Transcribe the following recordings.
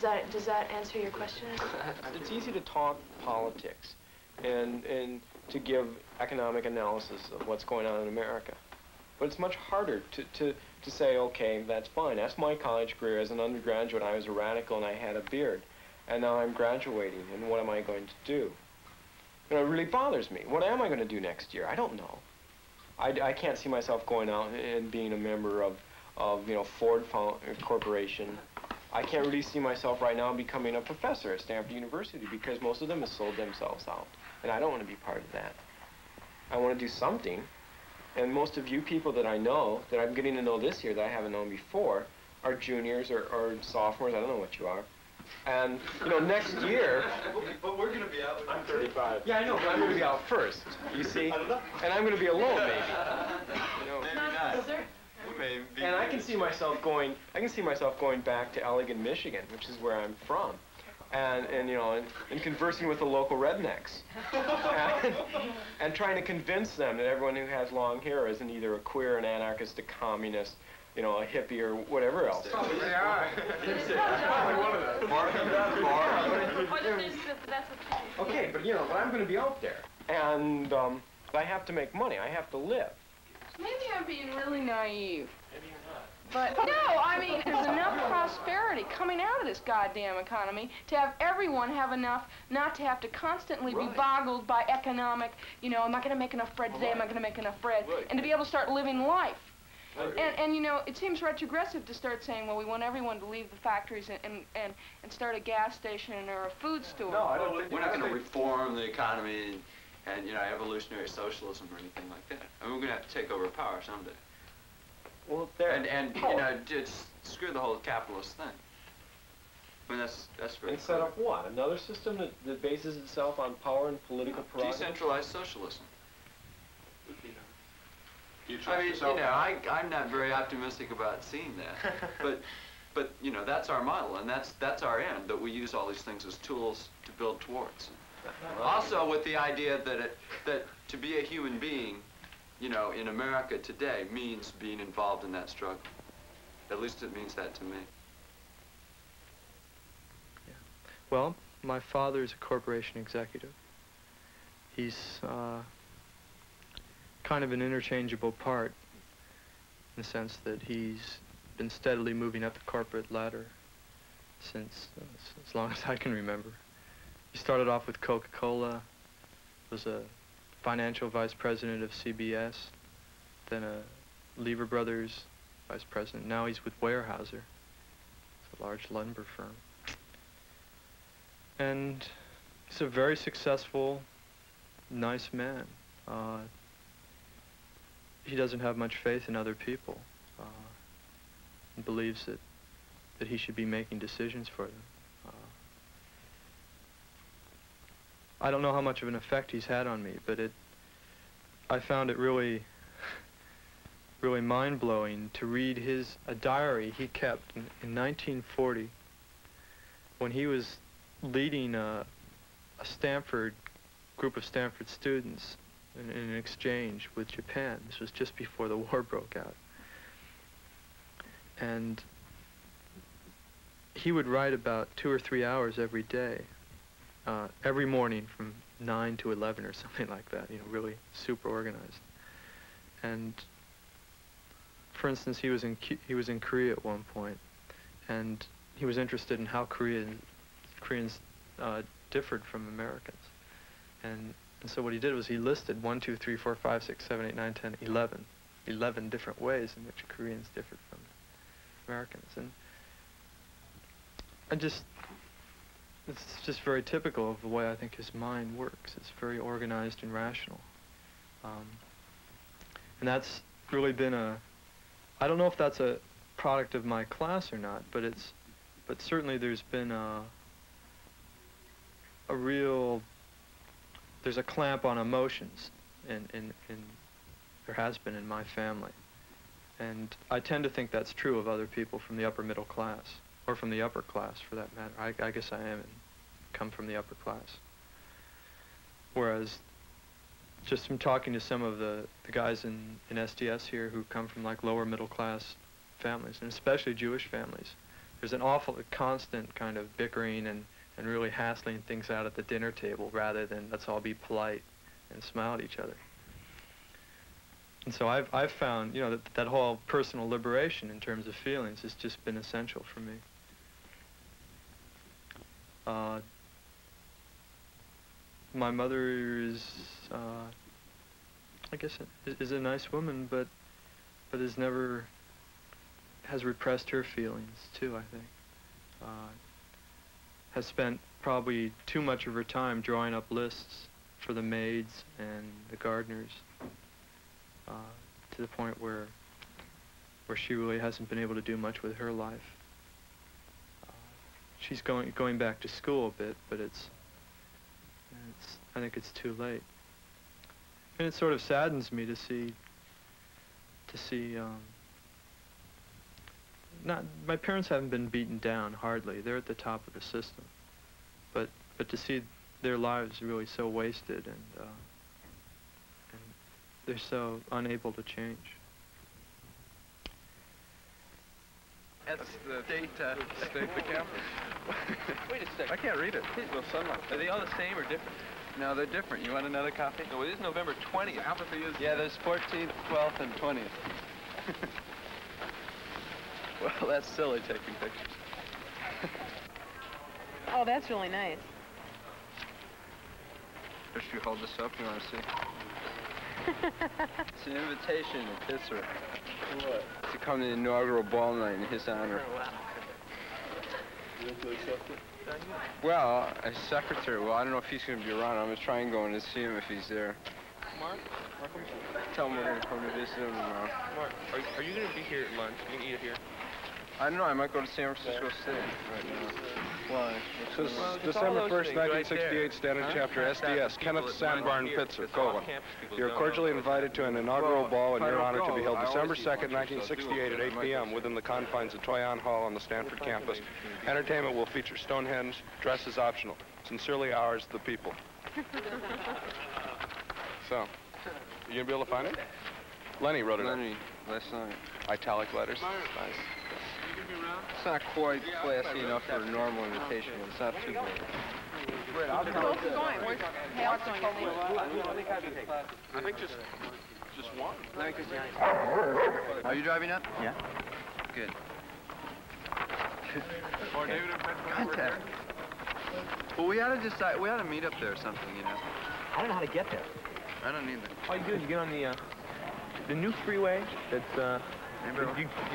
Does that answer your question? It's easy to talk politics and to give economic analysis of what's going on in America. But it's much harder to say, okay, that's fine. That's my college career. As an undergraduate, I was a radical and I had a beard. And now I'm graduating, and what am I going to do? You know, it really bothers me. What am I going to do next year? I don't know. I can't see myself going out and being a member of you know, Ford Corporation. I can't really see myself right now becoming a professor at Stanford University because most of them have sold themselves out. And I don't want to be part of that. I want to do something. And most of you people that I know, that I'm getting to know this year that I haven't known before, are juniors or sophomores. I don't know what you are. And, you know, next year... But we're going to be out. I'm 35. Yeah, I know, but I'm going to be out first, you see? And I'm going to be alone, maybe. You know? Maybe not. Maybe. And I can see myself going back to Allegan, Michigan, which is where I'm from. And you know, and conversing with the local rednecks. and trying to convince them that everyone who has long hair isn't either a queer, an anarchist, a communist, you know, a hippie, or whatever else. Probably they are. Okay, but you know, but I'm going to be out there. And I have to make money. I have to live. Maybe I'm being really naive. Maybe you're not. But no, I mean, there's enough prosperity coming out of this goddamn economy to have everyone have enough not to have to constantly be boggled by economic, you know, am I going to make enough bread today? Am I going to make enough bread? And to be able to start living life. And you know, it seems retrogressive to start saying, well, we want everyone to leave the factories and start a gas station or a food store. No, I don't think we're not going to reform the economy and, you know, evolutionary socialism or anything like that. I mean, we're going to have to take over power someday. Well, there. And you know, just screw the whole capitalist thing. I mean, that's very And set up what? Another system that bases itself on power and political prerogative? Decentralized socialism. You I mean, you know, I'm not very optimistic about seeing that. but you know, that's our model, and that's our end, that we use all these things as tools to build towards. Also with the idea that to be a human being, you know, in America today means being involved in that struggle. At least it means that to me. Yeah. Well, my father's a corporation executive. He's kind of an interchangeable part in the sense that he's been steadily moving up the corporate ladder since as long as I can remember. He started off with Coca-Cola, was a financial vice president of CBS, then a Lever Brothers vice president. Now he's with Weyerhaeuser. It's a large lumber firm. And he's a very successful, nice man. He doesn't have much faith in other people. And believes that he should be making decisions for them. I don't know how much of an effect he's had on me, but I found it really, really mind-blowing to read a diary he kept in 1940 when he was leading a group of Stanford students in an exchange with Japan. This was just before the war broke out. And he would write about 2 or 3 hours every day. Every morning from 9 to 11 or something like that, you know, really super organized. And for instance, he was in Korea at one point, and he was interested in how Koreans differed from Americans. And so what he did was he listed 1, 2, 3, 4, 5, 6, 7, 8, 9, 10, 11 different ways in which Koreans differed from Americans. And it's just very typical of the way I think his mind works. It's very organized and rational. And that's really been I don't know if that's a product of my class or not, but certainly there's been there's a clamp on emotions there has been in my family. And I tend to think that's true of other people from the upper middle class, or from the upper class for that matter. I guess I come from the upper class. Whereas, just from talking to some of the guys in SDS here who come from like lower middle class families, and especially Jewish families, there's an awful constant kind of bickering and really hassling things out at the dinner table rather than let's all be polite and smile at each other. And so I've found, you know, that whole personal liberation in terms of feelings has just been essential for me. My mother is, I guess, is a nice woman, but has repressed her feelings too, I think. Has spent probably too much of her time drawing up lists for the maids and the gardeners, to the point where she really hasn't been able to do much with her life. She's going back to school a bit, but I think it's too late. And it sort of saddens me to see my parents haven't been beaten down, hardly. They're at the top of the system. But to see their lives really so wasted and they're so unable to change. That's the state the campus. Wait a second. I can't read it. Well, sunlight. Are they all the same or different? No, they're different. You want another copy? No, it is November 20th. Apathy is... Yeah, there's 14th, 12th, and 20th. Well, that's silly taking pictures. Oh, that's really nice. If you hold this up, you want to see? It's an invitation to Pitzer. What? To come to the inaugural ball night in his honor. Oh, wow. You have to accept it? Well, as secretary, well, I don't know if he's going to be around. I'm going to try and go in to see him if he's there. Mark? Tell him we're going to come to visit him tomorrow. Mark, are you going to be here at lunch? You going to eat it here? I don't know. I might go to San Francisco State right now. Why? This is Well, just December all those 1st, things 1968, right Standard there. Chapter Huh? SDS, Kenneth People that Sandbarn here, Pitzer, just Colon. off-campus people You're don't cordially know. invited to an inaugural Well, ball in if I your don't honor to be go, held I December always eat 2nd, lunch, so I'll do 1968 at it. 8 p.m. within the confines of Toyon Hall on the Stanford campus. Entertainment will feature Stonehenge. Dress is optional. Sincerely ours, the people. So, you gonna be able to find it? Lenny wrote it up. Lenny, last night. Italic letters. Nice. It's not quite classy enough for a normal invitation, but it's not too bad. Who else is going? Where's Hale's going, I think? I think just one. Are you driving up? Yeah. Good. Or David and Fred. Contact. Well, we ought to decide. We ought to meet up there or something, you know. I don't know how to get there. I don't either. All you do is you get on the new freeway that's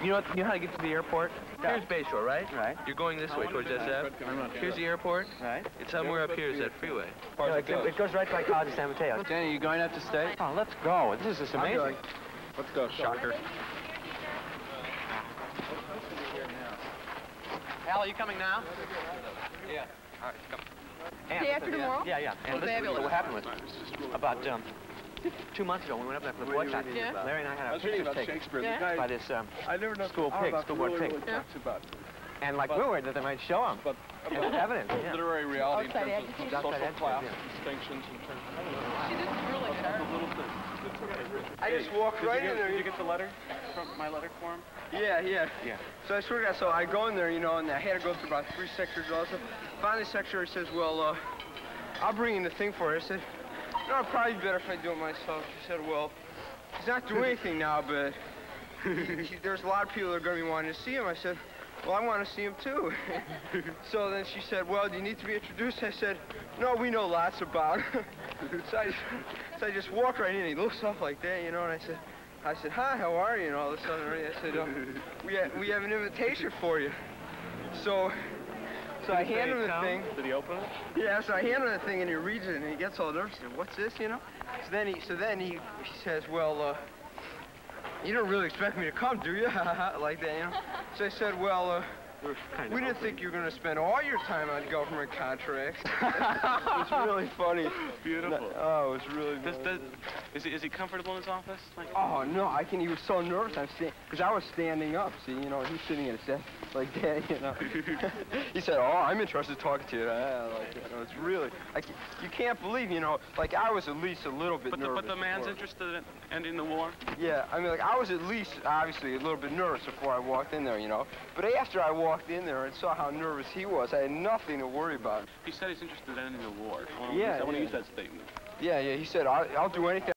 you know how to get to the airport? Yeah. Here's Bayshore, right? Right. You're going this way towards SF. Here's the airport. Right. It's somewhere up here is that freeway. No, it goes right by College of San Mateo. Danny, you going out to stay? Oh, let's go. This is just amazing. Let's go, shocker. Al, are you coming now? Yeah. All right, come. And Day after tomorrow? Yeah, yeah. And Oh, listen, fabulous. what happened was about 2 months ago, we went up there for the boycott. Yeah. Larry and I had our pictures taken Yeah. by this I never know school pig, school board pig. Yeah. And like we were worried that they might show him. But It was evidence. Yeah. literary reality Outside in terms of education. social Outside class education, distinctions in terms See, this is really good. I just walked right in there. Did you get the letter from my letter form? Yeah. Yeah. So I swear to God, so I go in there, you know, and I had to go through about 3 sectors also. Finally, the secretary says, well, I'll bring in the thing for you. I said, no, it'd probably be better if I do it myself. She said, well, he's not doing anything now, but there's a lot of people that are going to be wanting to see him. I said, well, I want to see him too. So then she said, well, do you need to be introduced? I said, no, we know lots about him. So I just walked right in. He looks up like that, you know, and I said, hi, how are you? And all of a sudden, I said, we have an invitation for you. So I hand him the thing. Did he open it? Yeah, so I hand him the thing, and he reads it, and he gets all nervous. He said, what's this, you know? So then he says, well, you don't really expect me to come, do you? Like that, you know? So I said, well, we didn't think you were going to spend all your time on government contracts. It's really funny. Beautiful. Oh, it was really Is he comfortable in his office? Like, Oh, no, he was so nervous. Because I was standing up, see, you know, he's sitting at his desk like that, you know. He said, oh, I'm interested in talking to you. Like, you know, it's really, you can't believe, you know, like I was at least a little bit nervous. but the man's before. interested in ending the war. Yeah, I mean, like I was at least, obviously, a little bit nervous before I walked in there, you know. But after I walked walked in there and saw how nervous he was, I had nothing to worry about. He said he's interested in ending the war. Yeah, I want to yeah. use that statement. Yeah, he said, I'll do anything.